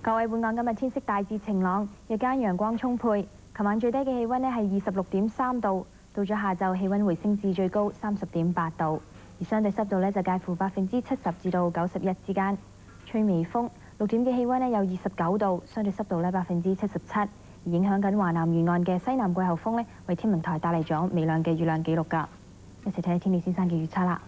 各位，本港今日天色大致晴朗，日間陽光充沛。琴晚最低嘅氣溫呢係26.3度，到咗下晝氣溫回升至最高30.8度，而相對濕度呢就介乎70%至到91%之間，吹微風。6點嘅氣溫呢有29度，相對濕度呢77%。而影響緊華南沿岸嘅西南季候風呢，為天文台帶嚟咗微量嘅雨量記錄㗎。一齊睇下天氣先生嘅預測啦。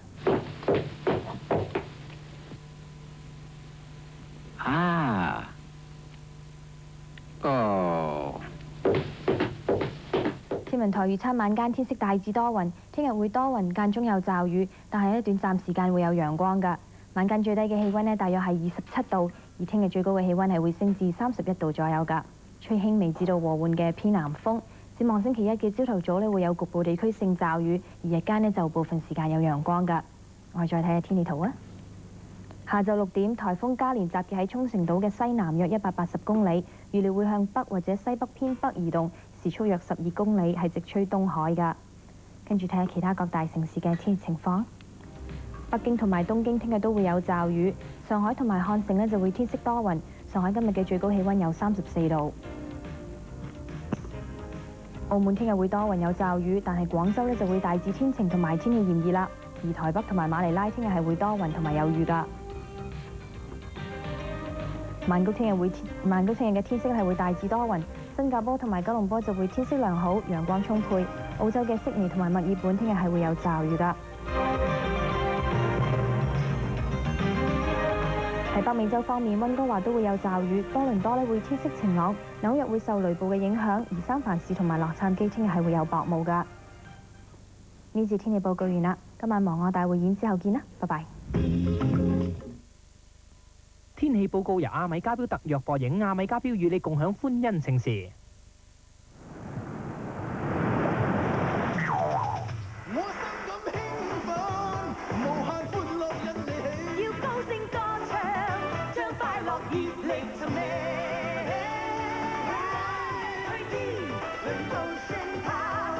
天文台預測晚間天色大致多雲，聽日會多雲間中有驟雨，但係短暫時間會有陽光㗎。晚間最低嘅氣溫呢大約係27度，而聽日最高嘅氣溫係會升至31度左右㗎。吹輕微至到和緩嘅偏南風。展望星期一嘅朝頭早呢會有局部地區性驟雨，而日間呢就部分時間有陽光㗎。我哋再睇下天氣圖啊。下晝6點，颱風加連集結喺沖繩島嘅西南約180公里，預料會向北或者西北偏北移動，時速約12公里，係直吹東海㗎。跟住睇下其他各大城市嘅天氣情況。北京同埋東京聽日都會有驟雨，上海同埋漢城呢就會天色多雲。上海今日嘅最高氣溫有34度。澳門聽日會多雲有驟雨，但係廣州呢就會大致天晴同埋天氣炎熱啦。而台北同埋馬尼拉聽日係會多雲同埋有雨㗎。曼谷聽日嘅天色係會大致多雲，新加坡同埋吉隆坡就會天色良好，陽光充沛。澳洲嘅悉尼同埋墨爾本聽日係會有驟雨㗎。喺北美洲方面，溫哥華都會有驟雨，多倫多呢會天色晴朗，紐約會受雷暴嘅影響，而三藩市同埋洛杉磯聽日係會有薄霧㗎。呢節天氣報告完啦，今晚忘我大匯演之後見啦，拜拜。天氣報告由阿米加標特約播映，阿米加標與你共享歡欣盛事。我心感興奮，無限歡樂因你起，要高聲歌唱，將快樂熱力尋覓。